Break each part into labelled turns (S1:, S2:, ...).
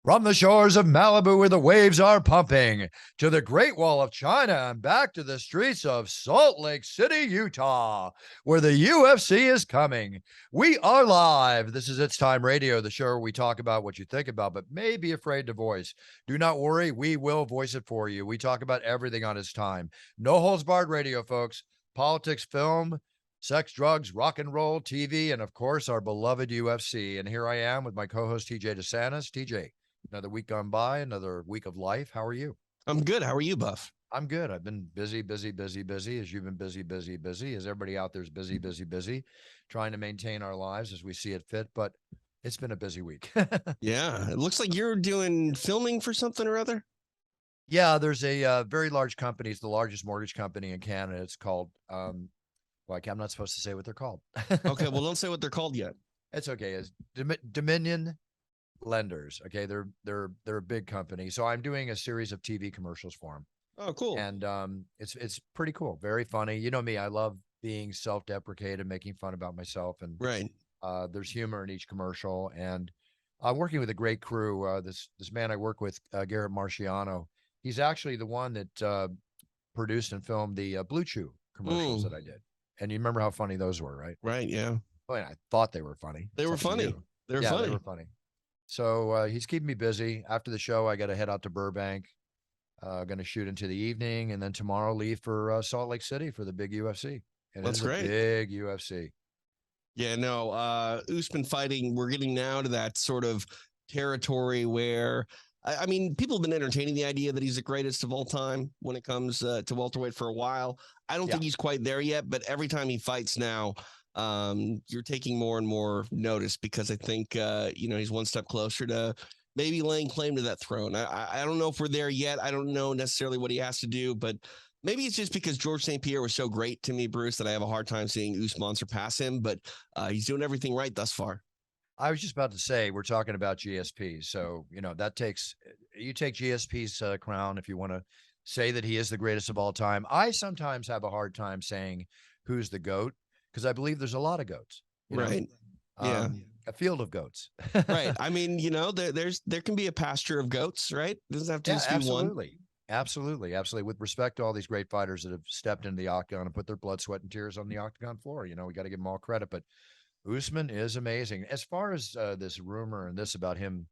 S1: From the shores of Malibu where the waves are pumping to the Great Wall of China and back to the streets of Salt Lake City, Utah, where the UFC is coming. We are live. This is It's Time Radio, the show where we talk about what you think about, but may be afraid to voice. Do not worry. We will voice it for you. We talk about everything on It's Time. No holds barred radio, folks. Politics, film, sex, drugs, rock and roll, TV, and of course, our beloved UFC. And here I am with my co-host, TJ DeSantis. TJ. Another week gone by, another week of life. How are you?
S2: I'm good. How are you, Buff?
S1: I'm good. I've been busy, as you've been busy, as everybody out there is busy, trying to maintain our lives as we see it fit. But it's been a busy week.
S2: Yeah. It looks like you're doing filming for something or other.
S1: Yeah, there's a very large company. It's the largest mortgage company in Canada. It's called, I'm not supposed to say what they're called.
S2: Okay. Well, don't say what they're called yet.
S1: It's okay. It's Dominion Lenders. Okay, they're a big company, so I'm doing a series of TV commercials for them.
S2: Oh, cool.
S1: And it's pretty cool, very funny. You know me, I love being self-deprecated, making fun about myself, and
S2: right.
S1: There's humor in each commercial, and I'm working with a great crew. This man I work with, Garrett Marciano, he's actually the one that produced and filmed the Blue Chew commercials that I did. And you remember how funny those were, right?
S2: Right. Yeah.
S1: Well, I thought they were funny.
S2: They were funny.
S1: They were funny. So he's keeping me busy. After the show, I got to head out to Burbank. Going to shoot into the evening, and then tomorrow leave for Salt Lake City for the big UFC. And
S2: that's great.
S1: Big UFC.
S2: Yeah, no, Usman fighting. We're getting now to that sort of territory where, I mean, people have been entertaining the idea that he's the greatest of all time when it comes to welterweight for a while. I don't think he's quite there yet, but every time he fights now, you're taking more and more notice because I think, he's one step closer to maybe laying claim to that throne. I don't know if we're there yet. I don't know necessarily what he has to do, but maybe it's just because George St. Pierre was so great to me, Bruce, that I have a hard time seeing Usman surpass him, but he's doing everything right thus far.
S1: I was just about to say, we're talking about GSP. So, you take GSP's crown if you want to say that he is the greatest of all time. I sometimes have a hard time saying who's the GOAT, because I believe there's a lot of goats.
S2: Right.
S1: Yeah. A field of goats.
S2: Right. I mean, there can be a pasture of goats, right? It doesn't have to just be one.
S1: Absolutely. With respect to all these great fighters that have stepped into the octagon and put their blood, sweat, and tears on the octagon floor. We got to give them all credit. But Usman is amazing. As far as this rumor and this about him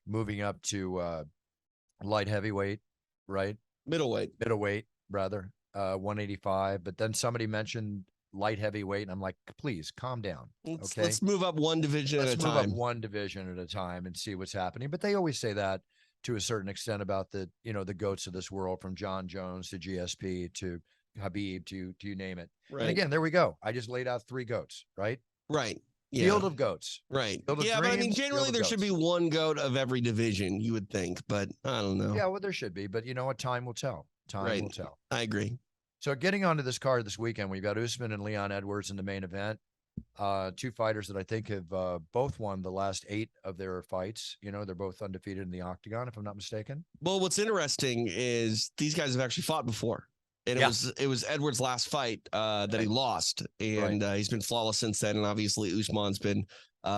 S1: moving up to light heavyweight, right? Middleweight, rather, 185. But then somebody mentioned light heavyweight, and I'm like, please calm down. Okay,
S2: let's move up one division at a time.
S1: Let's move up one division at a time and see what's happening. But they always say that to a certain extent about the goats of this world, from John Jones to GSP to Habib to you name it. Right. And again, there we go. I just laid out three goats, right?
S2: Right. Yeah.
S1: Field of goats.
S2: Right. But I mean, generally there should be one goat of every division, you would think, but I don't know.
S1: Yeah, well, there should be, but you know what? Time will tell. Time will tell.
S2: I agree.
S1: So getting onto this card this weekend, we've got Usman and Leon Edwards in the main event. Two fighters that I think have both won the last 8 of their fights. They're both undefeated in the octagon, if I'm not mistaken.
S2: Well, what's interesting is these guys have actually fought before. And it was Edwards' last fight that he lost. And he's been flawless since then. And obviously Usman's been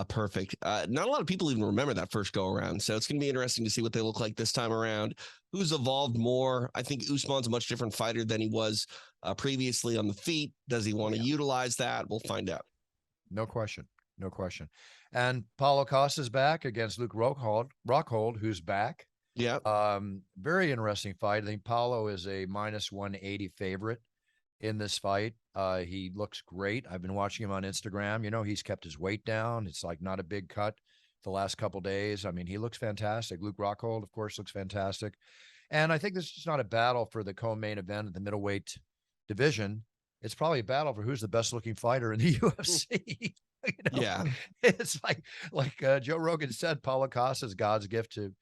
S2: perfect. Not a lot of people even remember that first go around. So it's going to be interesting to see what they look like this time around. Who's evolved more? I think Usman's a much different fighter than he was previously on the feet. Does he want to utilize that? We'll find out.
S1: No question. And Paulo Costa's back against Luke Rockhold, who's back.
S2: Yeah.
S1: Very interesting fight. I think Paulo is a -180 favorite in this fight. He looks great. I've been watching him on Instagram. He's kept his weight down. It's like not a big cut the last couple days. I mean, he looks fantastic. Luke Rockhold, of course, looks fantastic. And I think this is not a battle for the co-main event of the middleweight division. It's probably a battle for who's the best looking fighter in the UFC.
S2: Yeah.
S1: It's like Joe Rogan said, Paulo Costa is God's gift to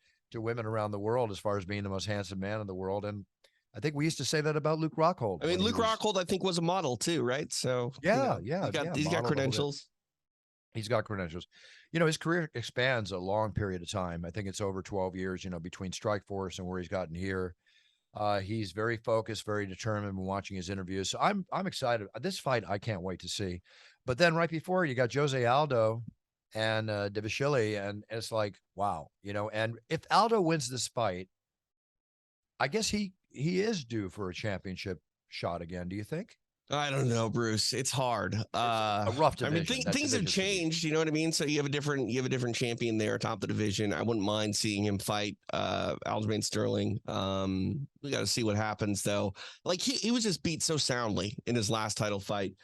S1: women around the world as far as being the most handsome man in the world. And I think we used to say that about Luke Rockhold.
S2: I mean, Luke Rockhold, I think, was a model too, right? So he's got credentials.
S1: He's got credentials. His career expands a long period of time. I think it's over 12 years, between Strikeforce and where he's gotten here. He's very focused, very determined when watching his interviews. So I'm excited. This fight, I can't wait to see. But then right before, you got Jose Aldo and Davishvili, and it's like, wow, and if Aldo wins this fight, I guess he is due for a championship shot again. Do you think?
S2: I don't know, Bruce. It's hard.
S1: It's a rough
S2: I mean,
S1: division. That
S2: things have
S1: division's gonna be
S2: changed. You know what I mean? So you have a different champion there atop the division. I wouldn't mind seeing him fight Aljamain Sterling. We got to see what happens though. Like he was just beat so soundly in his last title fight,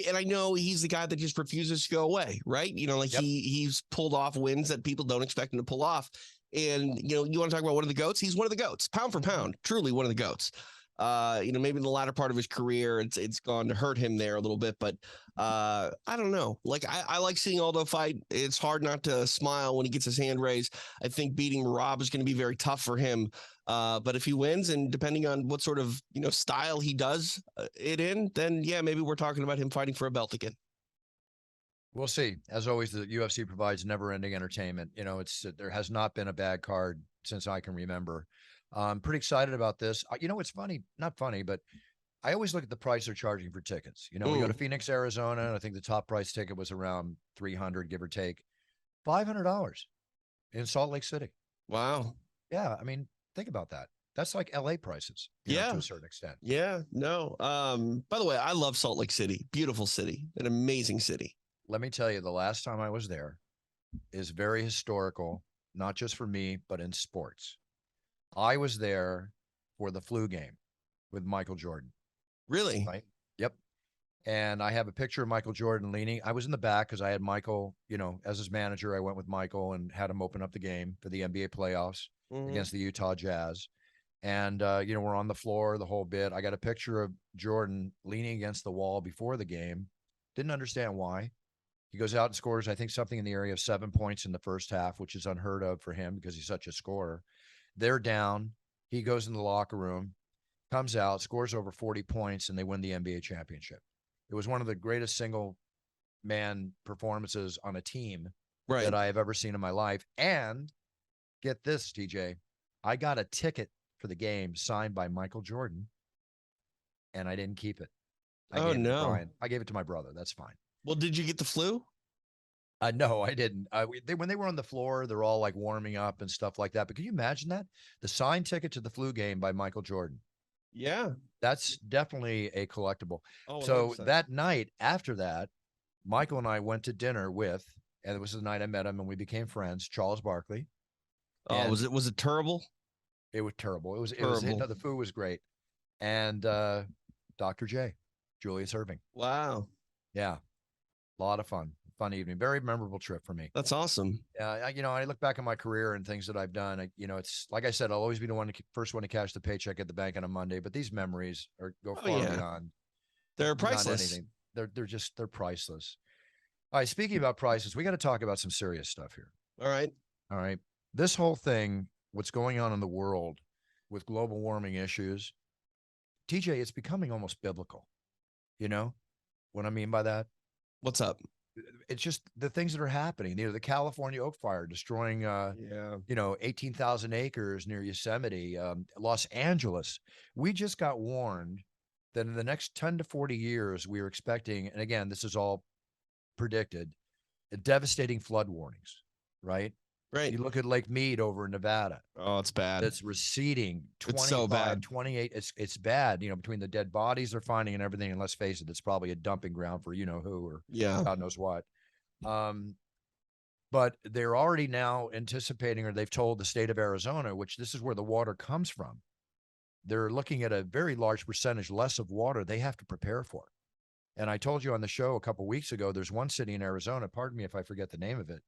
S2: and I know he's the guy that just refuses to go away. Right? You know, like
S1: Yep.
S2: he's pulled off wins that people don't expect him to pull off. And you know, you want to talk about one of the goats? He's one of the goats, pound for pound, truly one of the goats. You know, maybe in the latter part of his career, it's gone to hurt him there a little bit, but I don't know. Like I like seeing Aldo fight. It's hard not to smile when he gets his hand raised. I think beating Rob is going to be very tough for him. But if he wins, and depending on what sort of style he does it in, then yeah, maybe we're talking about him fighting for a belt again.
S1: We'll see. As always, the UFC provides never-ending entertainment. There has not been a bad card since I can remember. I'm pretty excited about this. It's funny, not funny, but I always look at the price they're charging for tickets. We go to Phoenix, Arizona, and I think the top price ticket was around 300, give or take, $500 in Salt Lake City.
S2: Wow.
S1: Yeah, I mean, think about that. That's like LA prices,
S2: yeah,
S1: to a certain extent.
S2: Yeah, no. By the way, I love Salt Lake City. Beautiful city, an amazing city.
S1: Let me tell you, the last time I was there is very historical, not just for me, but in sports. I was there for the flu game with Michael Jordan.
S2: Really?
S1: Right? Yep. And I have a picture of Michael Jordan leaning. I was in the back because I had Michael, as his manager. I went with Michael and had him open up the game for the NBA playoffs against the Utah Jazz. And, we're on the floor the whole bit. I got a picture of Jordan leaning against the wall before the game. Didn't understand why. He goes out and scores, I think, something in the area of 7 points in the first half, which is unheard of for him because he's such a scorer. They're down. He goes in the locker room, comes out, scores over 40 points, and they win the NBA championship. It was one of the greatest single man performances on a team that I have ever seen in my life. And get this, TJ, I got a ticket for the game signed by Michael Jordan, and I didn't keep it. I gave it to Brian. I gave it to my brother. That's fine.
S2: Well, did you get the flu?
S1: No, I didn't. When they were on the floor, they're all like warming up and stuff like that. But can you imagine that? The signed ticket to the flu game by Michael Jordan.
S2: Yeah.
S1: That's definitely a collectible.
S2: Oh,
S1: so that night after that, Michael and I went to dinner with, and it was the night I met him and we became friends, Charles Barkley.
S2: Oh, was it terrible?
S1: It was terrible. It was no, the food was great. And Dr. J, Julius Erving.
S2: Wow.
S1: Yeah. A lot of fun evening. Very memorable trip for me.
S2: That's awesome.
S1: I look back at my career and things that I've done. It's like I said, I'll always be the first one to cash the paycheck at the bank on a Monday. But these memories go far beyond.
S2: They're priceless.
S1: Anything. They're priceless. All right. Speaking about prices, we got to talk about some serious stuff here.
S2: All right.
S1: This whole thing, what's going on in the world with global warming issues, TJ, it's becoming almost biblical. You know what I mean by that?
S2: What's up?
S1: It's just the things that are happening. The California oak fire destroying, 18,000 acres near Yosemite, Los Angeles. We just got warned that in the next 10 to 40 years, we are expecting, and again, this is all predicted, devastating flood warnings, right?
S2: Right.
S1: You look at Lake Mead over in Nevada.
S2: Oh, it's bad.
S1: It's receding. 25,
S2: it's so bad.
S1: 28. It's bad. Between the dead bodies they're finding and everything. And let's face it, it's probably a dumping ground for who or God knows what. But they're already now anticipating, or they've told the state of Arizona, which this is where the water comes from. They're looking at a very large percentage less of water they have to prepare for. And I told you on the show a couple of weeks ago, there's one city in Arizona, pardon me if I forget the name of it,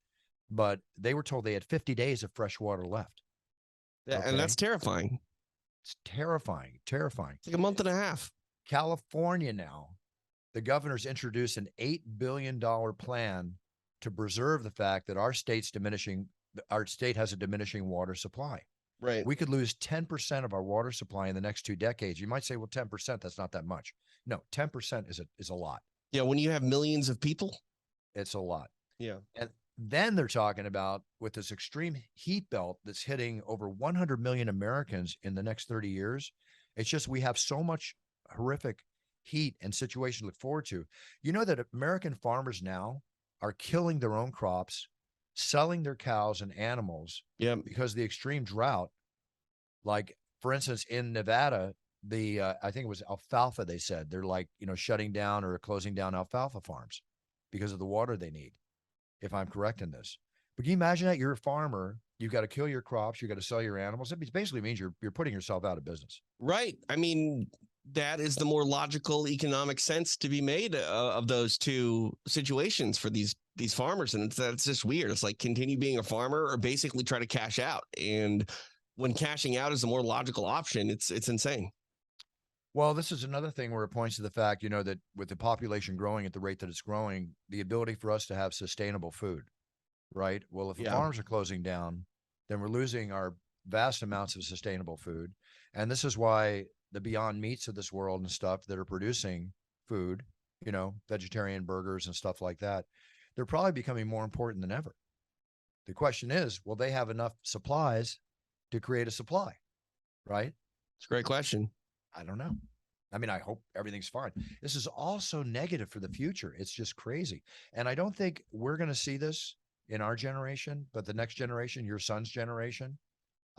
S1: but they were told they had 50 days of fresh water left.
S2: Yeah, and that's terrifying.
S1: It's terrifying.
S2: It's like a month and a half.
S1: California now, the governor's introduced an $8 billion plan to preserve the fact that our state has a diminishing water supply.
S2: Right.
S1: We could lose 10% of our water supply in the next 2 decades. You might say, well, 10%, that's not that much. No, 10% is a lot.
S2: Yeah, when you have millions of people,
S1: it's a lot.
S2: Yeah.
S1: And then they're talking about with this extreme heat belt that's hitting over 100 million Americans in the next 30 years. It's just we have so much horrific heat and situation to look forward to. You know that American farmers now are killing their own crops selling their cows and animals
S2: Yep.
S1: because of the extreme drought. Like, for instance, in Nevada, I think it was alfalfa, they said they're like, shutting down or closing down alfalfa farms because of the water they need, if I'm correct in this. But can you imagine that you're a farmer, you've got to kill your crops, you got to sell your animals? It basically means you're putting yourself out of business.
S2: Right. I mean, that is the more logical economic sense to be made of those two situations for these farmers. And it's just weird. It's like continue being a farmer or basically try to cash out. And when cashing out is the more logical option, it's insane.
S1: Well, this is another thing where it points to the fact, that with the population growing at the rate that it's growing, the ability for us to have sustainable food, right? Well, if the farms are closing down, then we're losing our vast amounts of sustainable food. And this is why the Beyond Meats of this world and stuff that are producing food, vegetarian burgers and stuff like that, they're probably becoming more important than ever. The question is, will they have enough supplies to create a supply, right?
S2: It's a great question.
S1: I don't know. I mean, I hope everything's fine. This is also negative for the future. It's just crazy. And I don't think we're going to see this in our generation, but the next generation, your son's generation,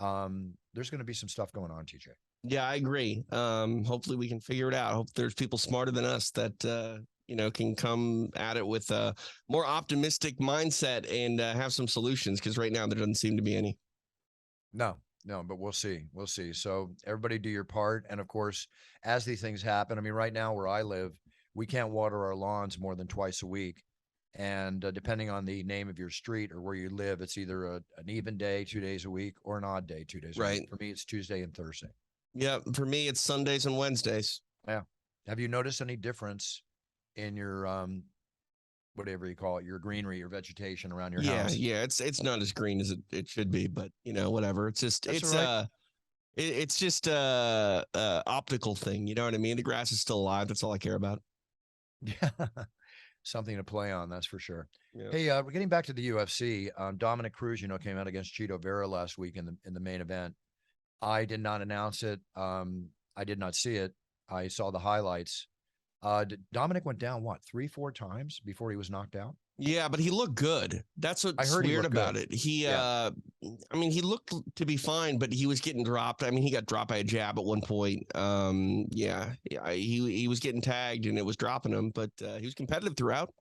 S1: there's going to be some stuff going on, TJ.
S2: Yeah, I agree. Hopefully we can figure it out. I hope there's people smarter than us that, can come at it with a more optimistic mindset and have some solutions, because right now there doesn't seem to be any.
S1: No, but we'll see. We'll see. So everybody do your part. And of course, as these things happen, I mean, right now where I live, we can't water our lawns more than twice a week. And depending on the name of your street or where you live, it's either an even day, 2 days a week, or an odd day, 2 days a week. For me, it's Tuesday and Thursday.
S2: Yeah. For me, it's Sundays and Wednesdays.
S1: Yeah. Have you noticed any difference in your whatever you call it, your greenery, your vegetation around your house?
S2: Yeah, it's not as green as it should be, but whatever. It's just it's just a optical thing. You know what I mean? The grass is still alive. That's all I care about.
S1: Yeah. Something to play on, that's for sure.
S2: Yeah.
S1: Hey, we're getting back to the UFC. Dominic Cruz, came out against Chito Vera last week in the main event. I did not announce it. I did not see it. I saw the highlights. Dominic went down, 3-4 times before he was knocked out?
S2: Yeah, but he looked good. That's what's weird about it. He, I mean, he looked to be fine, but he was getting dropped. I mean, he got dropped by a jab at one point. He was getting tagged and it was dropping him, but he was competitive throughout.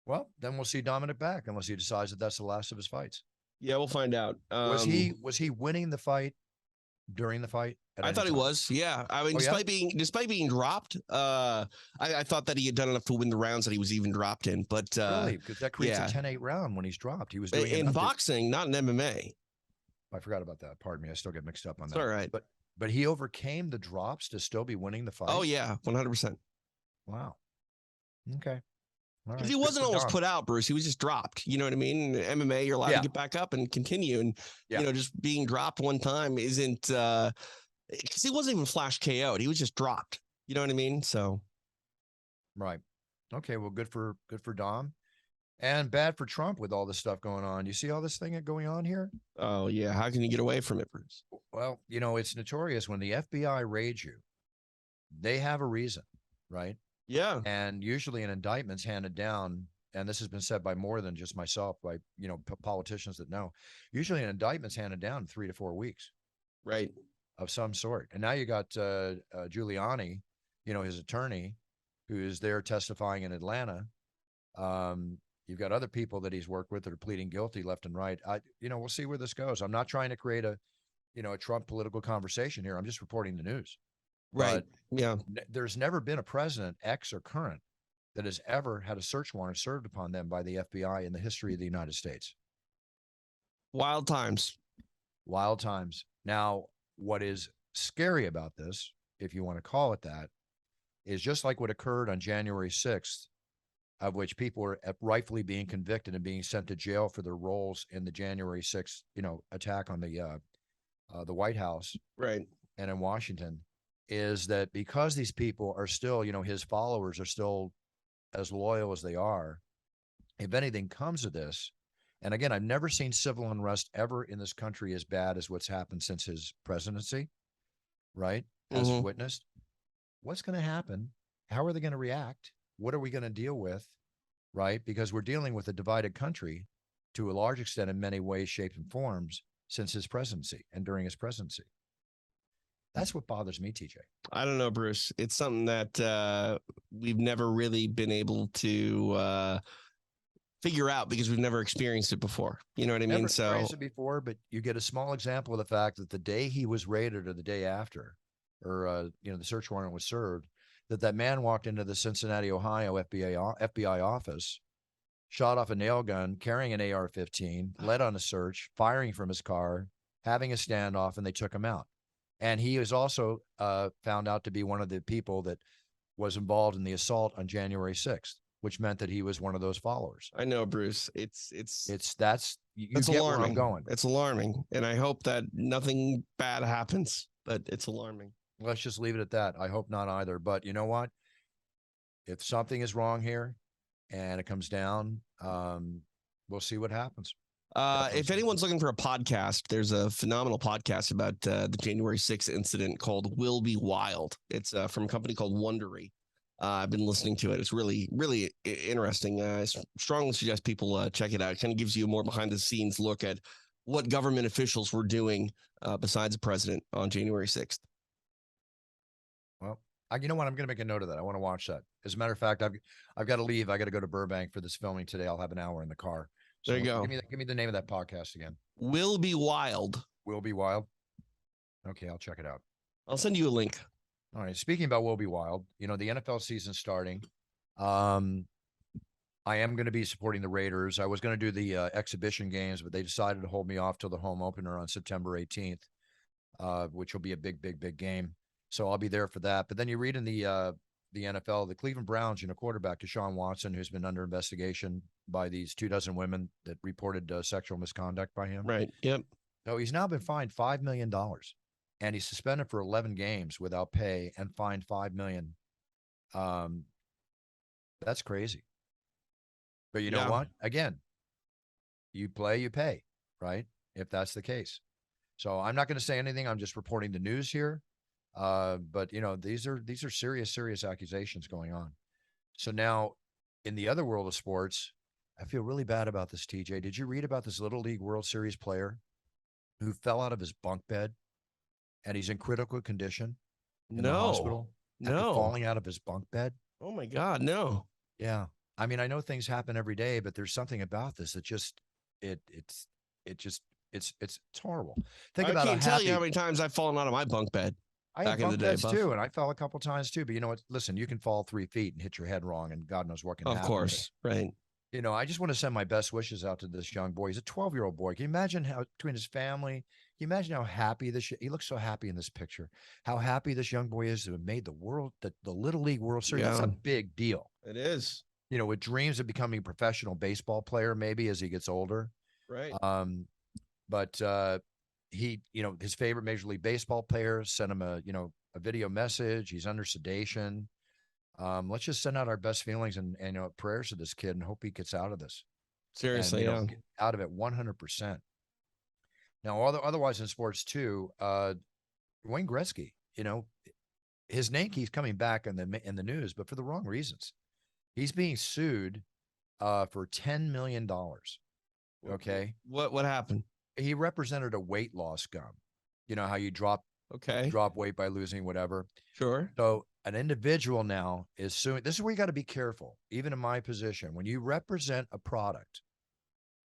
S1: Well, then we'll see Dominic back unless he decides that that's the last of his fights.
S2: Yeah, we'll find out.
S1: Was he winning the fight during the fight?
S2: I thought he was. Yeah. I mean, despite being dropped, I thought that he had done enough to win the rounds that he was even dropped in. But
S1: really, because that creates a 10-8 round when he's dropped. He was doing
S2: in boxing, not in MMA.
S1: I forgot about that. Pardon me. I still get mixed up on that.
S2: All right.
S1: But he overcame the drops to still be winning the fight.
S2: Oh yeah, 100%.
S1: Wow. Okay.
S2: Because right. He wasn't almost put out, Bruce. He was just dropped. You know what I mean? In MMA, you're allowed to get back up and continue. And, just being dropped one time isn't, because he wasn't even flash KO'd. He was just dropped. You know what I mean? So.
S1: Right. Okay. Well, good for Dom, and bad for Trump with all this stuff going on. You see all this thing going on here?
S2: Oh, yeah. How can you get away from it, Bruce?
S1: Well, it's notorious when the FBI raids you, they have a reason, right?
S2: Yeah.
S1: And usually an indictment's handed down, and this has been said by more than just myself, by, politicians that know, usually an indictment's handed down in 3 to 4 weeks.
S2: Right.
S1: Of some sort. And now you got Giuliani, his attorney, who is there testifying in Atlanta. You've got other people that he's worked with that are pleading guilty left and right. We'll see where this goes. I'm not trying to create a Trump political conversation here. I'm just reporting the news.
S2: Right.
S1: But
S2: yeah.
S1: There's never been a president, ex or current, that has ever had a search warrant served upon them by the FBI in the history of the United States.
S2: Wild times.
S1: Wild times. Now, what is scary about this, if you want to call it that, is just like what occurred on January 6th, of which people were rightfully being convicted and being sent to jail for their roles in the January 6th, attack on the White House,
S2: right,
S1: and in Washington, is that because these people are still, his followers are still as loyal as they are, if anything comes of this, and again, I've never seen civil unrest ever in this country as bad as what's happened since his presidency, right? As witnessed. What's going to happen? How are they going to react? What are we going to deal with, right? Because we're dealing with a divided country. to a large extent in many ways, shapes, and forms since his presidency and during his presidency. That's what bothers me, TJ.
S2: I don't know, Bruce. It's something that we've never really been able to figure out because we've never experienced it before. You know what I mean?
S1: Never
S2: So
S1: experienced it before, but you get a small example of the fact that the day he was raided or the day after, or the search warrant was served, that man walked into the Cincinnati, Ohio FBI office, shot off a nail gun, carrying an AR-15, led on a search, firing from his car, having a standoff, and they took him out. And he was also found out to be one of the people that was involved in the assault on January 6th, which meant that he was one of those followers.
S2: I know, Bruce. It's
S1: that's you get
S2: alarming.
S1: where I'm going.
S2: It's alarming, and I hope that nothing bad happens. But it's alarming.
S1: Let's just leave it at that. I hope not either. But you know what? If something is wrong here and it comes down, we'll see what happens.
S2: If anyone's looking for a podcast, there's a phenomenal podcast about the January 6th incident called Will Be Wild. It's from a company called Wondery. I've been listening to it. It's really, really interesting. I strongly suggest people check it out. It kind of gives you a more behind the scenes look at what government officials were doing besides the president on January 6th.
S1: Well, you know what? I'm going to make a note of that. I want to watch that. As a matter of fact, I've got to leave. I got to go to Burbank for this filming today. I'll have an hour in the car. So
S2: there you go.
S1: Give me the name of that podcast again.
S2: Will Be Wild.
S1: Will Be Wild. Okay, I'll check it out.
S2: I'll send you a link.
S1: All right. Speaking about Will Be Wild, the NFL season's starting. I am going to be supporting the Raiders. I was going to do the exhibition games, but they decided to hold me off till the home opener on September 18th, which will be a big, big, big game. So I'll be there for that. But then you read in the NFL, the Cleveland Browns, quarterback Deshaun Watson, who's been under investigation by these 24 women that reported sexual misconduct by him.
S2: Right. Yep.
S1: So he's now been fined $5 million, and he's suspended for 11 games without pay and fined $5 million. That's crazy. But you know what? Again, you play, you pay, right? If that's the case. So I'm not going to say anything. I'm just reporting the news here. But these are serious accusations going on. So now in the other world of sports, I feel really bad about this, TJ. Did you read about this Little League World Series player who fell out of his bunk bed and he's in critical condition in the hospital after falling out of his bunk bed?
S2: Oh my God, no.
S1: Yeah. I mean, I know things happen every day, but there's something about this that just it's horrible.
S2: I can't tell you how many times I've fallen out of my bunk bed.
S1: I had bunk beds too, and I fell a couple times too. But you know what? Listen, you can fall 3 feet and hit your head wrong, and God knows what can happen.
S2: Of course, right.
S1: I just want to send my best wishes out to this young boy. He's a 12-year-old boy. Can you imagine how between his family? Can you imagine how happy he looks so happy in this picture? How happy this young boy is to have made the Little League World Series. Yeah. That's a big deal.
S2: It is.
S1: With dreams of becoming a professional baseball player, maybe as he gets older.
S2: Right.
S1: But he, his favorite Major League Baseball player sent him a video message. He's under sedation. Let's just send out our best feelings and prayers to this kid and hope he gets out of this.
S2: Seriously,
S1: get out of it 100%. Now, otherwise in sports too, Wayne Gretzky, his name keeps coming back in the news, but for the wrong reasons. He's being sued for $10 million. Okay.
S2: What happened?
S1: He represented a weight loss gum. You know how you drop weight by losing whatever.
S2: Sure.
S1: So an individual now is suing. This is where you got to be careful. Even in my position, when you represent a product,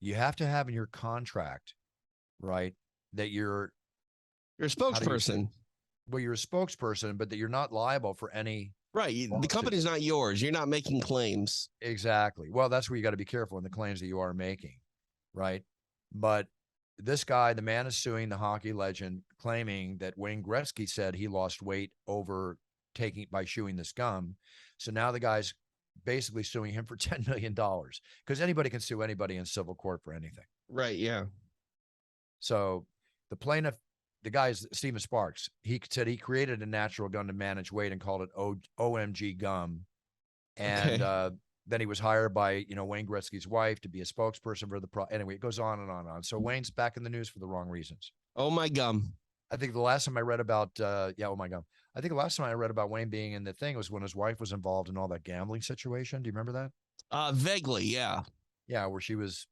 S1: you have to have in your contract, right, that you're
S2: a spokesperson.
S1: You're a spokesperson, but that you're not liable for any.
S2: Right. The company's not yours. You're not making claims.
S1: Exactly. Well, that's where you got to be careful in the claims that you are making. Right. But this guy, the man is suing the hockey legend, claiming that Wayne Gretzky said he lost weight by chewing this gum. So now the guy's basically suing him for $10 million because anybody can sue anybody in civil court for anything.
S2: Right. Yeah.
S1: So the plaintiff, the guy is Steven Sparks. He said he created a natural gum to manage weight and called it OMG gum. And then he was hired by, Wayne Gretzky's wife to be a spokesperson for the anyway, it goes on and on and on. So Wayne's back in the news for the wrong reasons.
S2: Oh my gum.
S1: I think the last time I read about, oh my gum. I think the last time I read about Wayne being in the thing was when his wife was involved in all that gambling situation. Do you remember that?
S2: Vaguely. Yeah.
S1: Yeah. Where she was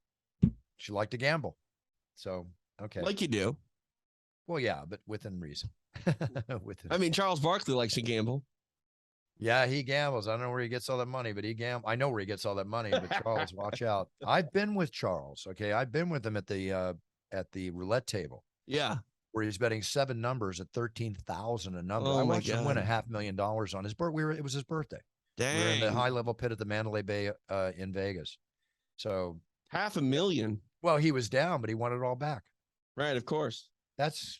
S1: she liked to gamble. So, okay.
S2: Like you do.
S1: Well, yeah, but within reason.
S2: I mean, Charles Barkley likes to gamble.
S1: Yeah, he gambles. I don't know where he gets all that money, but he gambles. I know where he gets all that money, but Charles, watch out. I've been with Charles. Okay. I've been with him at the roulette table.
S2: Yeah.
S1: Where he's betting 7 numbers at 13,000 a number.
S2: Oh,
S1: I
S2: my
S1: watched him win
S2: God.
S1: $500,000 on his birthday. It was his birthday. We were in the
S2: Dang.
S1: high level pit at the Mandalay Bay in Vegas. So
S2: $500,000.
S1: well, he was down, but he won it all back.
S2: Right, of course.
S1: That's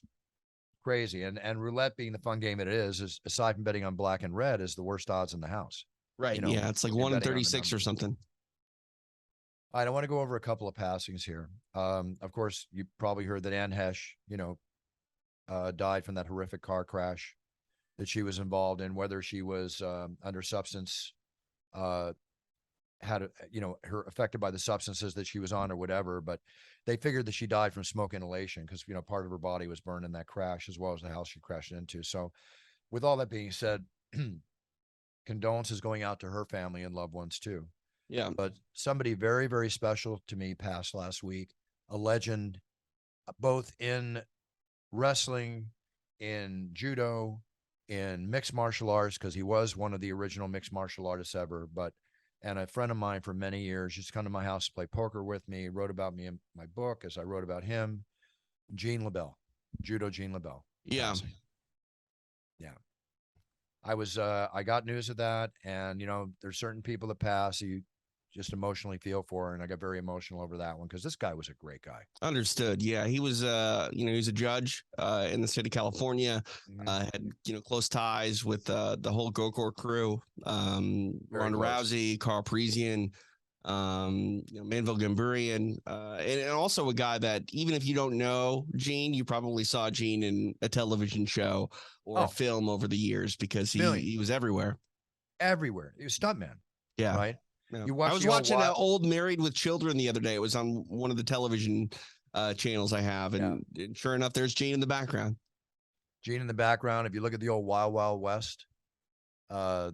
S1: crazy. And roulette being the fun game it is aside from betting on black and red, is the worst odds in the house.
S2: Right.
S1: You know,
S2: Yeah, it's like
S1: you're
S2: 1 in
S1: betting on the
S2: 36 or
S1: numbers.
S2: something.
S1: All right, I want to go over a couple of passings here. Of course, you probably heard that Ann Hesh, died from that horrific car crash that she was involved in, whether she was under substance, had her affected by the substances that she was on or whatever, but they figured that she died from smoke inhalation because part of her body was burned in that crash, as well as the house she crashed into. So with all that being said, condolences going out to her family and loved ones too.
S2: Yeah.
S1: But somebody very, very special to me passed last week, a legend both in wrestling, in judo, in mixed martial arts, because he was one of the original mixed martial artists ever, and a friend of mine for many years used to come to my house to play poker with me, wrote about me in my book as I wrote about him, Gene LeBell, judo Gene LeBell.
S2: Yeah.
S1: Yeah. I got news of that, and there's certain people that pass you just emotionally feel for, and I got very emotional over that one because this guy was a great guy.
S2: Understood. Yeah, he was he was a judge in the state of California. Had close ties with the whole Gokor crew. Ronda Rousey, Carl Parisian, Manvel Gamburian, and also a guy that even if you don't know Gene, you probably saw Gene in a television show or a film over the years because he was everywhere.
S1: Everywhere. He was stuntman.
S2: Yeah.
S1: Right.
S2: Yeah. I was watching old Married with Children the other day. It was on one of the television channels I have, and sure enough, there's Gene in the background.
S1: Gene in the background. If you look at the old Wild Wild West, the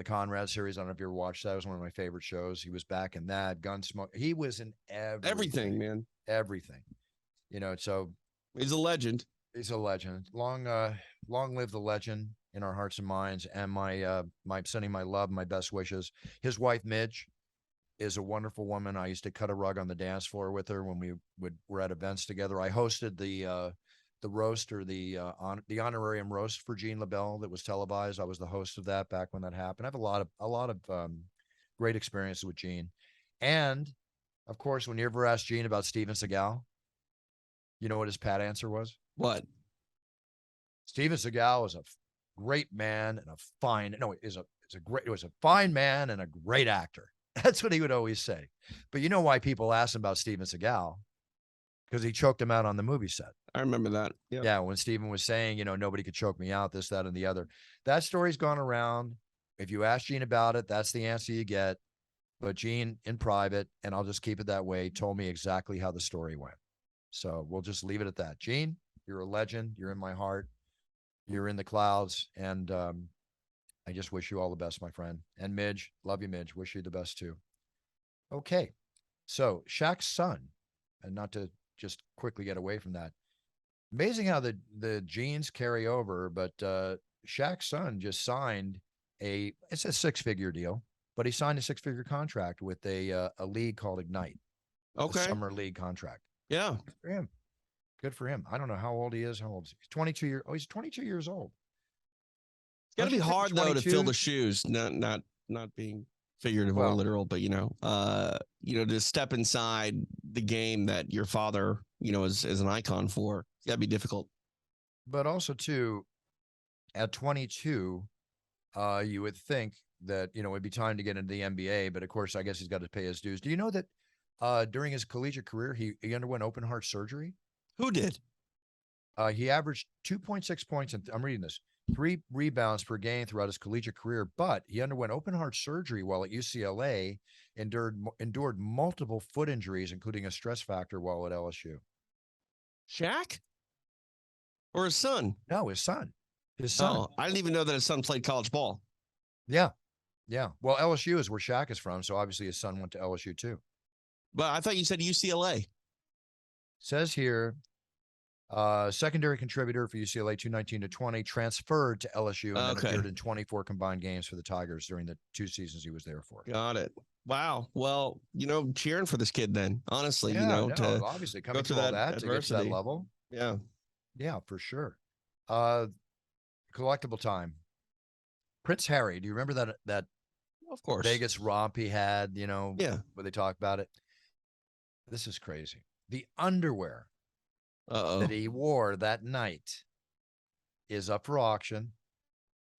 S1: Conrad series, I don't know if you ever watched that. It was one of my favorite shows. He was back in that. Gunsmoke. He was in
S2: everything, man.
S1: Everything. So
S2: he's a legend.
S1: He's a legend. Long live the legend in our hearts and minds. And my sending my love, my best wishes. His wife Midge is a wonderful woman. I used to cut a rug on the dance floor with her when we were at events together. I hosted the roast, or the honorarium roast for Gene LeBell that was televised. I was the host of that back when that happened. I have a lot of great experiences with Gene. And of course, when you ever asked Gene about Steven Seagal, you know what his pat answer was?
S2: What?
S1: Steven Seagal was a great man and was a fine man and a great actor. That's what he would always say. But you know why people asked him about Steven Seagal? Because he choked him out on the movie set.
S2: I remember that.
S1: Yep. Yeah, when Steven was saying, nobody could choke me out, this, that, and the other. That story's gone around. If you ask Gene about it, that's the answer you get. But Gene, in private, and I'll just keep it that way, told me exactly how the story went. So we'll just leave it at that. Gene, you're a legend. You're in my heart. You're in the clouds. And I just wish you all the best, my friend. And Midge, love you, Midge. Wish you the best too. Okay. So Shaq's son, and not to just quickly get away from that. Amazing how the genes carry over, but Shaq's son just signed it's a 6-figure deal, but he signed a 6-figure contract with a league called Ignite.
S2: Okay.
S1: A summer league contract.
S2: Yeah.
S1: Good for him. Good for him. I don't know how old he is. How old is he? He's 22 years. Oh, he's 22 years old.
S2: It's got to be hard though to fill the shoes, not being figurative or literal, but to step inside the game that your father, is an icon for. It's got to be difficult. But also too, at 22, you would think that it'd be time to get into the NBA, but of course, I guess he's got to pay his dues. Do you know that during his collegiate career, he underwent open heart surgery? Who did?
S1: He averaged 2.6 points, and I'm reading this, 3 rebounds per game throughout his collegiate career, but he underwent open heart surgery while at UCLA, endured multiple foot injuries, including a stress factor while at LSU. Shaq? Or his son? No, his son. His son. Oh, I didn't even know that his son played college ball. Yeah. Yeah. Well, LSU is where Shaq is from, so obviously his son went to LSU too. But I thought you said UCLA. Says here, secondary contributor for UCLA 219-20, transferred to LSU and then
S2: Okay.
S1: appeared in 24 combined games for the Tigers during the 2 seasons he was there for.
S2: Got it. Wow. Well, cheering for this kid then, honestly,
S1: Yeah,
S2: to
S1: obviously
S2: go
S1: coming
S2: through
S1: through all
S2: that
S1: that to get to that
S2: adversity.
S1: level.
S2: Yeah.
S1: Yeah, for sure. Collectible time. Prince Harry, do you remember that
S2: Of course.
S1: Vegas romp he had,
S2: Yeah.
S1: where they talk about it? This is crazy. The underwear that he wore that night is up for auction.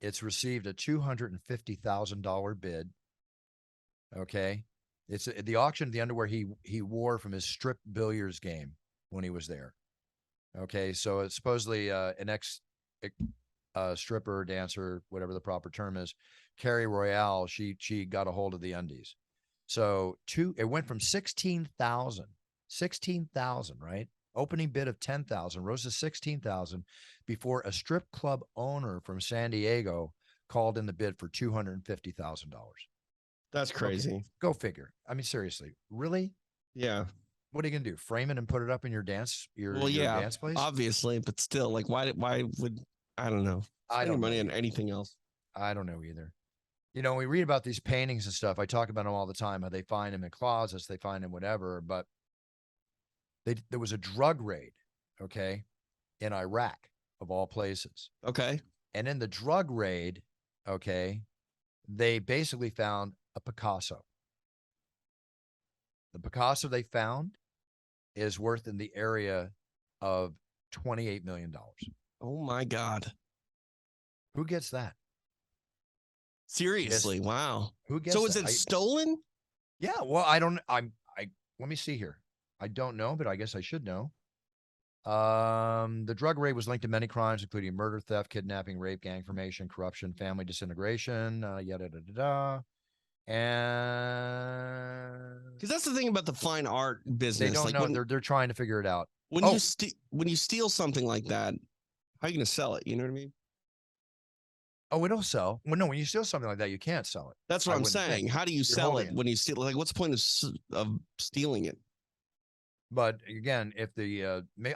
S1: It's received a $250,000 bid. Okay. It's the auction of the underwear he wore from his strip billiards game when he was there. Okay. So it's supposedly an ex stripper, dancer, whatever the proper term is, Carrie Royale, she got a hold of the undies. So it went from 16,000, right? Opening bid of 10,000, rose to 16,000 before a strip club owner from San Diego called in the bid for $250,000.
S2: That's crazy.
S1: Okay, go figure. I mean, seriously, really?
S2: Yeah.
S1: What are you gonna do? Frame it and put it up in your dance dance place?
S2: Obviously, but still, like, why would I don't know? Spend your money on anything else.
S1: I don't know either. We read about these paintings and stuff. I talk about them all the time. How they find them in closets, they find them whatever. But there was a drug raid, okay, in Iraq of all places.
S2: Okay.
S1: And in the drug raid, okay, they basically found a Picasso. The Picasso they found is worth in the area of $28 million.
S2: Oh my God.
S1: Who gets that?
S2: Seriously, wow.
S1: Who gets
S2: so is
S1: that?
S2: it stolen?
S1: Yeah, well, let me see here. I don't know, but I guess I should know. The drug raid was linked to many crimes, including murder, theft, kidnapping, rape, gang formation, corruption, family disintegration, yada da da da. And
S2: because that's the thing about the fine art business.
S1: They don't know. They're trying to figure it out.
S2: When you steal something like that, how are you going to sell it? You know what I mean?
S1: Oh, it'll sell. Well, no, when you steal something like that, you can't sell it.
S2: That's what I'm saying.
S1: Think.
S2: How do you sell it when you steal? Like, what's the point of stealing it?
S1: But again, if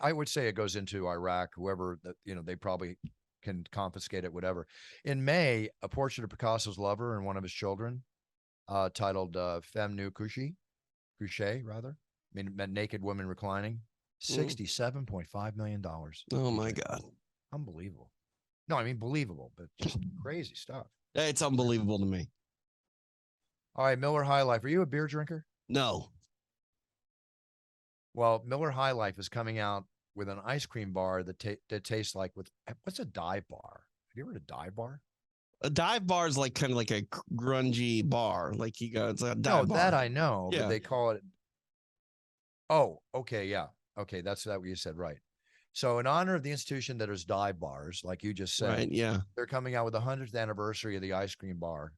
S1: I would say it goes into Iraq, whoever they probably can confiscate it, whatever. In May, a portrait of Picasso's lover and one of his children, titled "Femme Nue Couchée," rather. I mean, meant naked woman reclining. $67.5 million.
S2: Oh my God!
S1: Unbelievable. No, I mean believable, but just crazy stuff.
S2: It's unbelievable to me.
S1: All right, Miller High Life. Are you a beer drinker?
S2: No.
S1: Well, Miller High Life is coming out with an ice cream bar that tastes like what's a dive bar? Have you ever heard of dive bar?
S2: A dive bar is like kind of like a grungy bar. Like it's a dive bar.
S1: That I know,
S2: yeah.
S1: But they call it. Oh, okay, yeah. Okay, that's what you said, right. So in honor of the institution that is dive bars, like you just said,
S2: right, yeah,
S1: they're coming out with the 100th anniversary of the ice cream bar,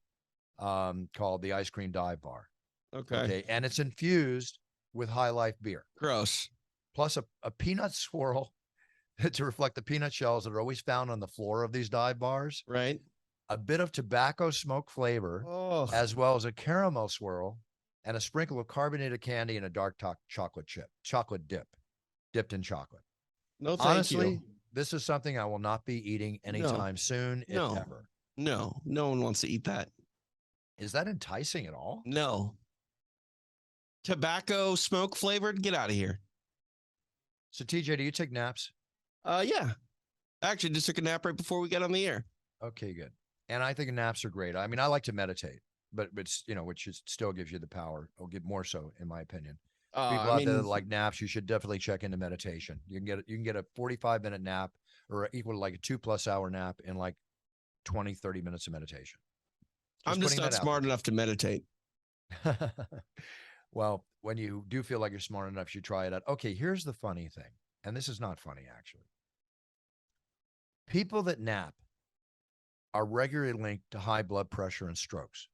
S1: called the Ice Cream Dive Bar.
S2: Okay.
S1: And it's infused with High Life beer.
S2: Gross.
S1: Plus a peanut swirl to reflect the peanut shells that are always found on the floor of these dive bars.
S2: Right.
S1: A bit of tobacco smoke flavor, as well as a caramel swirl and a sprinkle of carbonated candy and a dark chocolate dip, dipped in chocolate.
S2: No, thank
S1: Honestly,
S2: you.
S1: This is something I will not be eating anytime soon, if ever.
S2: No one wants to eat that.
S1: Is that enticing at all?
S2: No. Tobacco smoke flavored? Get out of here.
S1: So, TJ, do you take naps?
S2: Yeah. Actually, just took a nap right before we got on the air.
S1: Okay, good. And I think naps are great. I mean, I like to meditate, but it's, which still gives you the power. I'll give more so, in my opinion. People out there that like naps, you should definitely check into meditation. You can get a 45-minute nap or equal to like a 2+ hour nap in like 20, 30 minutes of meditation.
S2: I'm just not smart enough to meditate.
S1: Well, when you do feel like you're smart enough, you should try it out. Okay, here's the funny thing. And this is not funny, actually. People that nap are regularly linked to high blood pressure and strokes.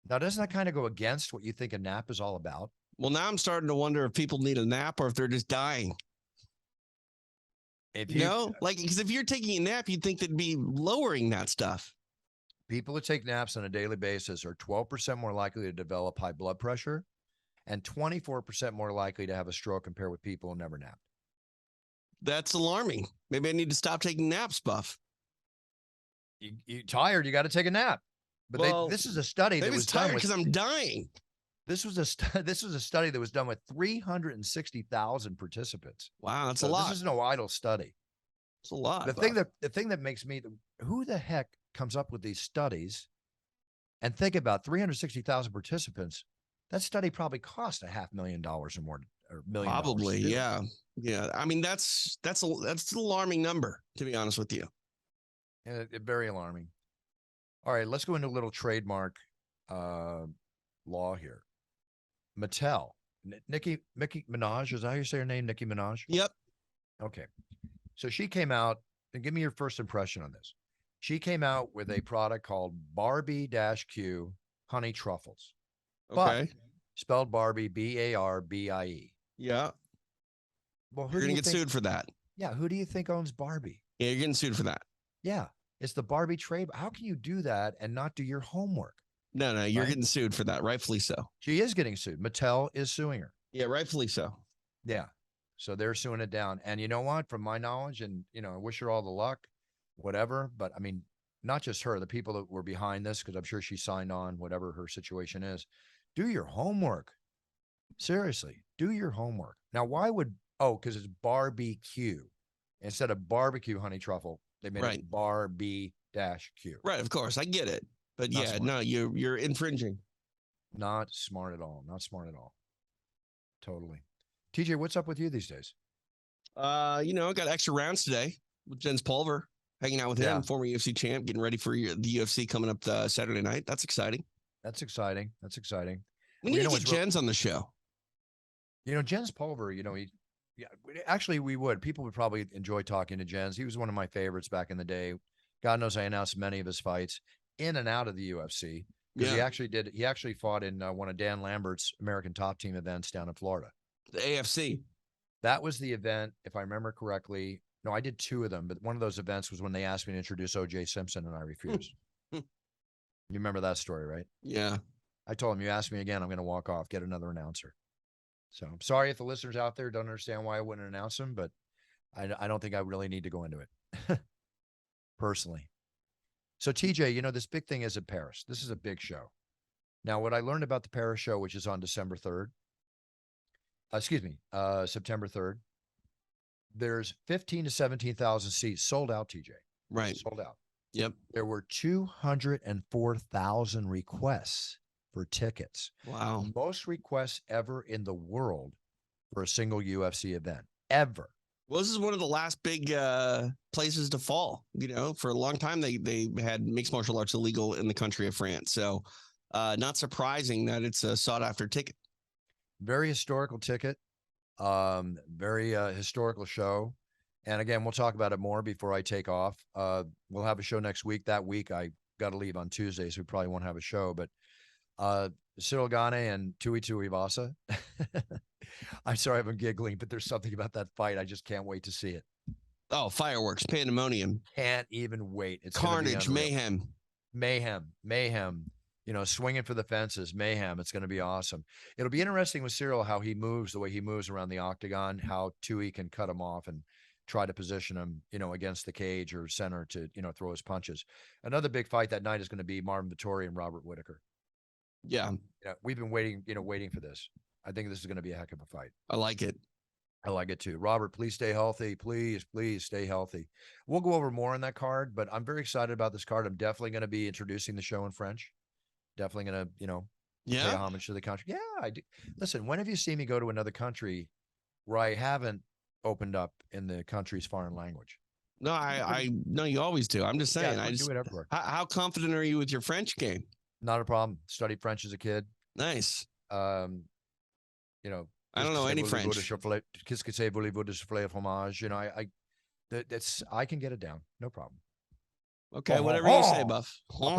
S1: Now, doesn't that kind of go against what you think a nap is all about?
S2: Well, now I'm starting to wonder if people need a nap or if they're just dying. Because if you're taking a nap, you'd think they'd be lowering that stuff.
S1: People who take naps on a daily basis are 12% more likely to develop high blood pressure and 24% more likely to have a stroke compared with people who never napped.
S2: That's alarming. Maybe I need to stop taking naps, Buff.
S1: You tired, you got to take a nap. But
S2: Well,
S1: this is a study that
S2: Maybe
S1: was
S2: it's
S1: done
S2: tired
S1: with
S2: because I'm dying.
S1: this was a study that was done with 360,000 participants.
S2: Wow, that's a
S1: So
S2: lot.
S1: this is no idle study.
S2: It's a lot.
S1: The thing that makes me, who the heck comes up with these studies? And think about 360,000 participants. That study probably cost $500,000 or more, or $1 million.
S2: Probably, yeah. Yeah. I mean, that's an alarming number, to be honest with you.
S1: Very alarming. All right, let's go into a little trademark law here. Mattel, Nicki Minaj, is that how you say her name? Nicki Minaj?
S2: Yep.
S1: Okay. So she came out, and give me your first impression on this. She came out with a product called Barbie-Q Honey Truffles.
S2: Okay.
S1: But spelled Barbie, Barbie.
S2: Yeah.
S1: Well,
S2: You're going to get sued for that.
S1: Yeah, who do you think owns Barbie?
S2: Yeah, you're getting sued for that.
S1: Yeah, it's the Barbie trade. How can you do that and not do your homework?
S2: No, you're getting sued for that. Rightfully so.
S1: She is getting sued. Mattel is suing her.
S2: Yeah, rightfully so.
S1: Yeah. So they're suing it down. And you know what? From my knowledge, and, I wish her all the luck, whatever. But I mean, not just her, the people that were behind this, because I'm sure she signed on, whatever her situation is. Do your homework. Seriously, do your homework. Now, why would, because it's barbecue. Instead of barbecue honey truffle, they made it Barbie-Q.
S2: Right, of course. I get it. But not smart. No, you're infringing.
S1: Not smart at all. Not smart at all. Totally. TJ, what's up with you these days?
S2: I got extra rounds today with Jens Pulver, hanging out with him, former UFC champ, getting ready for the UFC coming up Saturday night. That's exciting.
S1: That's exciting.
S2: We need to get Jens on the show.
S1: Jens Pulver, actually we would. People would probably enjoy talking to Jens. He was one of my favorites back in the day. God knows I announced many of his fights in and out of the UFC. Because he actually fought in one of Dan Lambert's American Top Team events down in Florida.
S2: The AFC.
S1: That was the event, if I remember correctly. No, I did two of them, but one of those events was when they asked me to introduce O.J. Simpson, and I refused. You remember that story, right?
S2: Yeah.
S1: I told him, you ask me again, I'm going to walk off, get another announcer. So I'm sorry if the listeners out there don't understand why I wouldn't announce him, but I don't think I really need to go into it personally. So TJ, this big thing is in Paris. This is a big show. Now, what I learned about the Paris show, which is on September 3rd, there's 15 to 17,000 seats sold out, TJ.
S2: Right.
S1: Sold out.
S2: Yep.
S1: There were 204,000 requests for tickets.
S2: Wow.
S1: Most requests ever in the world for a single UFC event, ever.
S2: Well, this is one of the last big places to fall. For a long time, they had mixed martial arts illegal in the country of France. So not surprising that it's a sought after ticket.
S1: Very historical ticket. Very historical show. And again, we'll talk about it more before I take off. We'll have a show next week. That week, I got to leave on Tuesday, so we probably won't have a show. But Cyril Gane and Tui Tuivasa. I'm sorry I'm giggling, but there's something about that fight. I just can't wait to see it.
S2: Oh, fireworks, pandemonium.
S1: Can't even wait. It's
S2: carnage, mayhem.
S1: Swinging for the fences, mayhem. It's going to be awesome. It'll be interesting with Cyril, how he moves, the way he moves around the octagon, how Tui can cut him off and try to position him, against the cage or center to, throw his punches. Another big fight that night is going to be Marvin Vettori and Robert Whittaker.
S2: Yeah.
S1: We've been waiting for this. I think this is going to be a heck of a fight.
S2: I like it.
S1: I like it too. Robert, please stay healthy. Please stay healthy. We'll go over more on that card, but I'm very excited about this card. I'm definitely going to be introducing the show in French. Definitely going to, pay homage to the country. Yeah, I do. Listen, when have you seen me go to another country where I haven't opened up in the country's foreign language?
S2: No, I know you always do. I'm just saying.
S1: Yeah, I do it everywhere.
S2: How confident are you with your French game?
S1: Not a problem. Studied French as a kid.
S2: Nice.
S1: I
S2: don't know any French.
S1: Qu'est-ce que c'est voulez-vous de souffler au fromage? I can get it down. No problem.
S2: Okay, whatever you say, Buff.
S1: Well,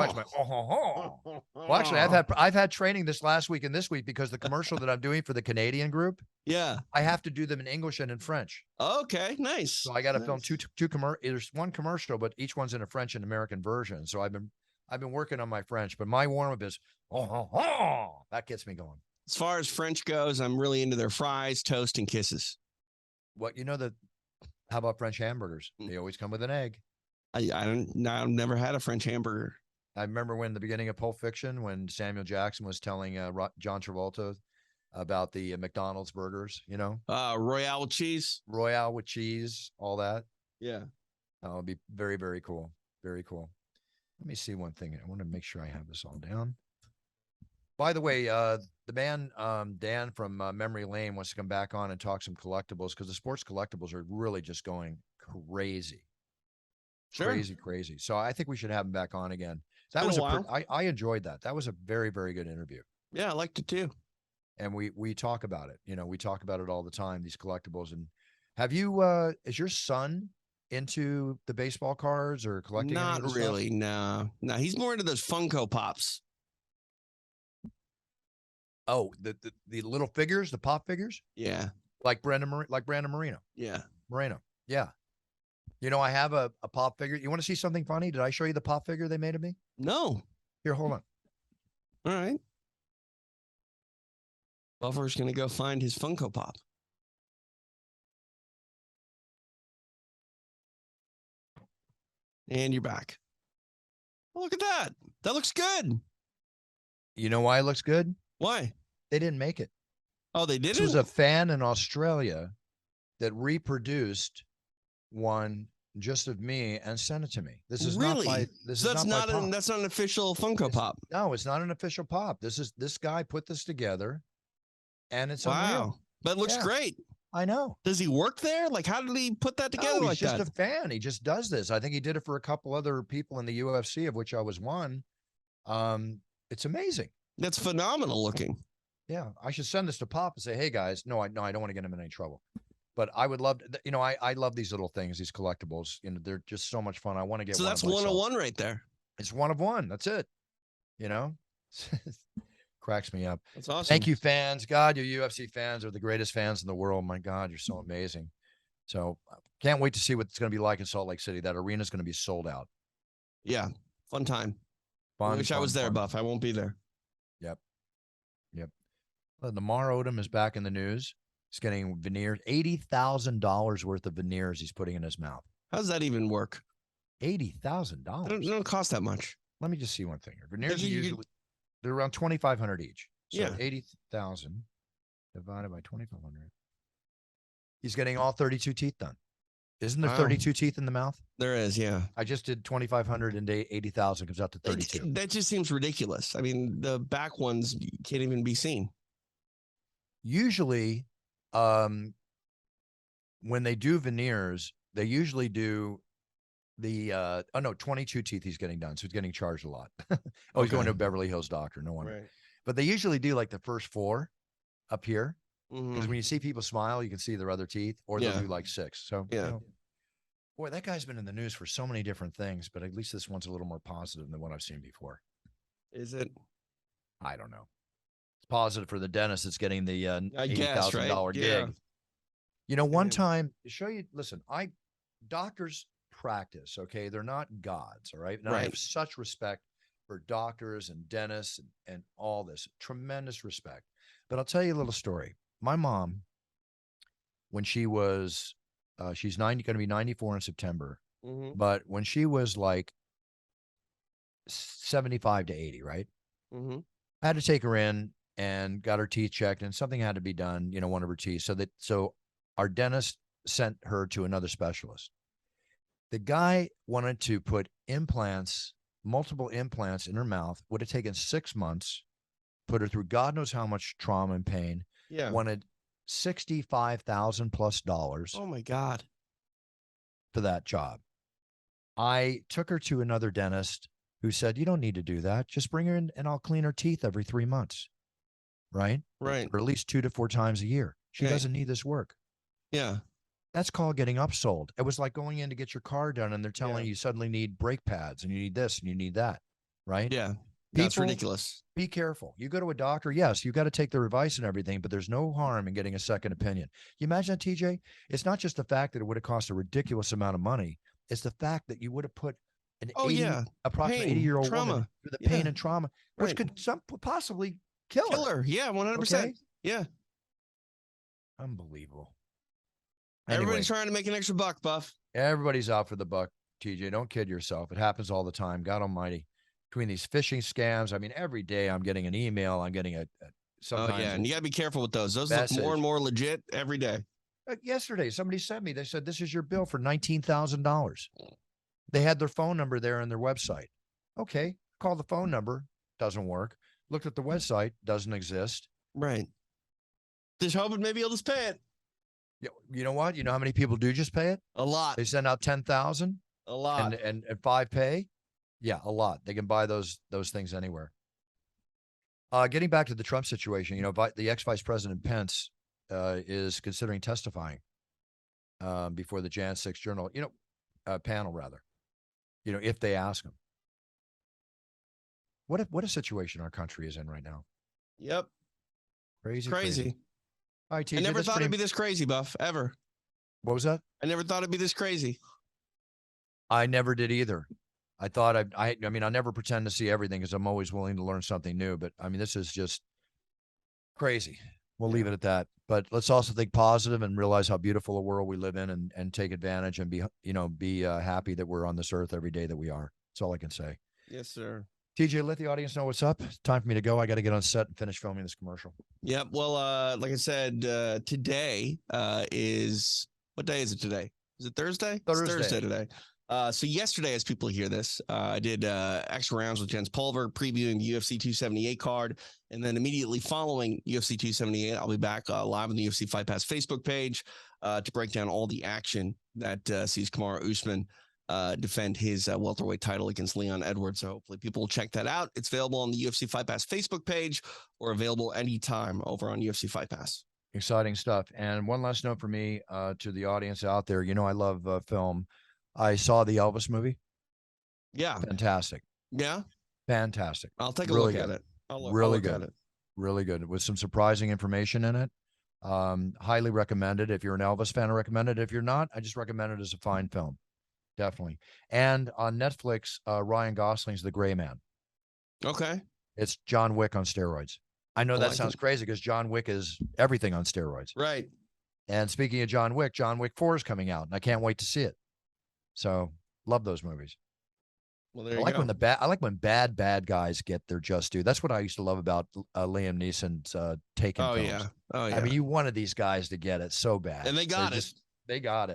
S1: actually, I've had training this last week and this week because the commercial that I'm doing for the Canadian group,
S2: I
S1: have to do them in English and in French.
S2: Okay, nice.
S1: So I got to film two there's one commercial, but each one's in a French and American version. So I've been working on my French, but my warm up is that gets me going.
S2: As far as French goes, I'm really into their fries, toast, and kisses.
S1: What how about French hamburgers? They always come with an egg.
S2: I've never had a French hamburger.
S1: I remember when the beginning of Pulp Fiction, when Samuel Jackson was telling John Travolta about the McDonald's burgers,
S2: Royale with cheese.
S1: Royale with cheese, all that.
S2: Yeah.
S1: It'll be very, very cool. Very cool. Let me see one thing. I want to make sure I have this all down. By the way, the man Dan from Memory Lane wants to come back on and talk some collectibles, because the sports collectibles are really just going crazy.
S2: Sure.
S1: Crazy. So I think we should have him back on again. That
S2: Been
S1: was
S2: a while.
S1: I enjoyed that. That was a very, very good interview.
S2: Yeah, I liked it too.
S1: And we talk about it. We talk about it all the time, these collectibles. And have you is your son into the baseball cards or collecting?
S2: Not really. No. He's more into those Funko Pops.
S1: Oh, the little figures, the pop figures?
S2: Yeah.
S1: Like Brandon Marino.
S2: Yeah.
S1: Moreno. Yeah. I have a pop figure. You want to see something funny? Did I show you the pop figure they made of me?
S2: No.
S1: Here, hold on.
S2: All right. Buffer's going to go find his Funko Pop. And you're back. Oh, look at that. That looks good.
S1: You know why it looks good?
S2: Why?
S1: They didn't make it.
S2: Oh, they didn't?
S1: This was a fan in Australia that reproduced one just of me and sent it to me. This is
S2: really?
S1: not by this
S2: so
S1: is
S2: that's
S1: not by Pop.
S2: That's not an official Funko Pop.
S1: No, it's not an official Pop. This guy put this together, and it's unreal.
S2: But it looks great.
S1: I know.
S2: Does he work there? Like, how did he put that together like that?
S1: He's just a fan. He just does this. I think he did it for a couple other people in the UFC, of which I was one. It's amazing.
S2: That's phenomenal looking.
S1: Yeah, I should send this to Pop and say, "Hey guys, no, I don't want to get him in any trouble." But I would love to, I love these little things, these collectibles. They're just so much fun. I want to get
S2: so
S1: one.
S2: That's 101 right there.
S1: It's one of one. That's it. Cracks me up.
S2: That's awesome.
S1: Thank you, fans. God, you UFC fans are the greatest fans in the world. My God, you're so amazing. So can't wait to see what it's going to be like in Salt Lake City. That arena is going to be sold out.
S2: Yeah. Fun time.
S1: Fun,
S2: I wish I was there, Buff. I won't be there.
S1: Yep. Lamar Odom is back in the news. He's getting veneers, $80,000 worth of veneers he's putting in his mouth.
S2: How does that even work?
S1: $80,000.
S2: They don't cost that much.
S1: Let me just see one thing here. Veneers are usually they're around $2,500 each. So
S2: yeah.
S1: 80,000 divided by 2,500. He's getting all 32 teeth done. Isn't there 32 teeth in the mouth?
S2: There is, yeah.
S1: I just did 2,500 and 80,000 comes out to 32.
S2: That just seems ridiculous. I mean, the back ones can't even be seen.
S1: Usually, when they do veneers, they usually do the 22 teeth he's getting done. So he's getting charged a lot. He's going to a Beverly Hills doctor. No wonder. Right. But they usually do like the first 4 up here. Because when you see people smile, you can see their other teeth, or they'll do like 6. So, boy, that guy's been in the news for so many different things, but at least this one's a little more positive than what I've seen before.
S2: Is it?
S1: I don't know. It's positive for the dentist that's getting the $80,000 gig.
S2: Yeah.
S1: One time, to show you, listen, doctors practice, okay? They're not gods, all right? And I have such respect for doctors and dentists and all this. Tremendous respect. But I'll tell you a little story. My mom, when she was, she's going to be 94 in September, but when she was like 75 to 80, right? I had to take her in and got her teeth checked, and something had to be done, one of her teeth. So our dentist sent her to another specialist. The guy wanted to put implants, multiple implants in her mouth. Would have taken 6 months, put her through God knows how much trauma and pain.
S2: Yeah.
S1: Wanted $65,000 plus dollars.
S2: Oh my God.
S1: For that job. I took her to another dentist who said, "You don't need to do that. Just bring her in and I'll clean her teeth every 3 months." Right?
S2: Right.
S1: Or at least 2 to 4 times a year. She doesn't need this work.
S2: Yeah.
S1: That's called getting upsold. It was like going in to get your car done and they're telling you suddenly need brake pads and you need this and you need that. Right?
S2: Yeah. That's ridiculous.
S1: Be careful. You go to a doctor, yes, you got to take their advice and everything, but there's no harm in getting a second opinion. You imagine that, TJ? It's not just the fact that it would have cost a ridiculous amount of money. It's the fact that you would have put an approximately 80-year-old woman through the pain and trauma, which could possibly
S2: Killer. Yeah, 100%.
S1: Okay.
S2: Yeah.
S1: Unbelievable.
S2: Everybody's
S1: Anyway,
S2: trying to make an extra buck, Buff.
S1: everybody's out for the buck, TJ. Don't kid yourself. It happens all the time. God almighty. Between these phishing scams, I mean, every day I'm getting an email. I'm getting
S2: Oh, yeah.
S1: sometimes
S2: And you got to be careful with those. Those look more
S1: message.
S2: and more legit every day.
S1: Yesterday, somebody sent me, they said, this is your bill for $19,000. They had their phone number there on their website. Okay, call the phone number. Doesn't work. Looked at the website. Doesn't exist.
S2: Right. Just hoping maybe you'll just pay it.
S1: You know what? You know how many people do just pay it?
S2: A lot.
S1: They send out 10,000.
S2: A lot.
S1: And 5 pay. Yeah, a lot. They can buy those things anywhere. Getting back to the Trump situation, you know, the ex-Vice President Pence is considering testifying before the Jan 6 journal, panel rather. You know, if they ask him. What a situation our country is in right now.
S2: Yep.
S1: Crazy. All right, TJ,
S2: I never thought it'd be this crazy, Buff, ever.
S1: What was that?
S2: I never thought it'd be this crazy.
S1: I never did either. I thought I mean, I never pretend to see everything because I'm always willing to learn something new. But I mean, this is just crazy. We'll leave it at that. But let's also think positive and realize how beautiful a world we live in, and take advantage and be happy that we're on this earth every day that we are. That's all I can say.
S2: Yes, sir.
S1: TJ, let the audience know what's up. It's time for me to go. I got to get on set and finish filming this commercial.
S2: Yep. Well, like I said, today is, what day is it today? Is it Thursday?
S1: Thursday.
S2: It's Thursday today. So yesterday, as people hear this, I did extra rounds with Jens Pulver previewing the UFC 278 card. And then immediately following UFC 278, I'll be back live on the UFC Fight Pass Facebook page to break down all the action that sees Kamaru Usman defend his welterweight title against Leon Edwards. So hopefully people will check that out. It's available on the UFC Fight Pass Facebook page or available anytime over on UFC Fight Pass.
S1: Exciting stuff. And one last note for me to the audience out there. You know, I love film. I saw the Elvis movie.
S2: Yeah.
S1: Fantastic.
S2: Yeah.
S1: Fantastic.
S2: I'll take a look at it. I'll look at it.
S1: Really good. With some surprising information in it. Highly recommended. If you're an Elvis fan, I recommend it. If you're not, I just recommend it as a fine film. Definitely. And on Netflix, Ryan Gosling's The Gray Man.
S2: Okay.
S1: It's John Wick on steroids. I know that sounds crazy because John Wick is everything on steroids.
S2: Right.
S1: And speaking of John Wick 4 is coming out, and I can't wait to see it. So love those movies.
S2: Well, there you go.
S1: I like when bad guys get their just due. That's what I used to love about Liam Neeson's Taken films.
S2: Yeah. Oh yeah.
S1: I mean, you wanted these guys to get it so bad,
S2: and they got it.
S1: They got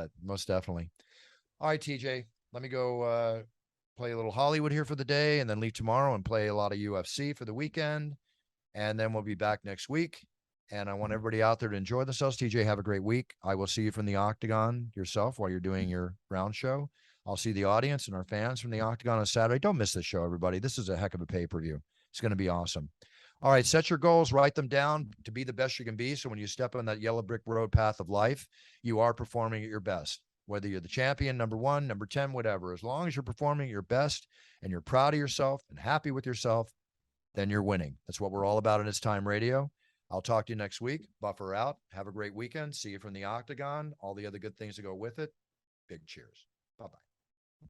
S1: it. Most definitely. All right, TJ, let me go play a little Hollywood here for the day, and then leave tomorrow and play a lot of UFC for the weekend, and then we'll be back next week. And I want everybody out there to enjoy themselves. TJ, have a great week. I will see you from the Octagon yourself while you're doing your round show. I'll see the audience and our fans from the Octagon on Saturday. Don't miss this show, everybody. This is a heck of a pay-per-view. It's going to be awesome. All right, set your goals, write them down to be the best you can be. So when you step on that yellow brick road path of life, you are performing at your best. Whether you're the champion, number 1, number 10, whatever, as long as you're performing at your best and you're proud of yourself and happy with yourself, then you're winning. That's what we're all about in It's Time Radio. I'll talk to you next week. Buffer out. Have a great weekend. See you from the Octagon. All the other good things that go with it. Big cheers. Bye-bye.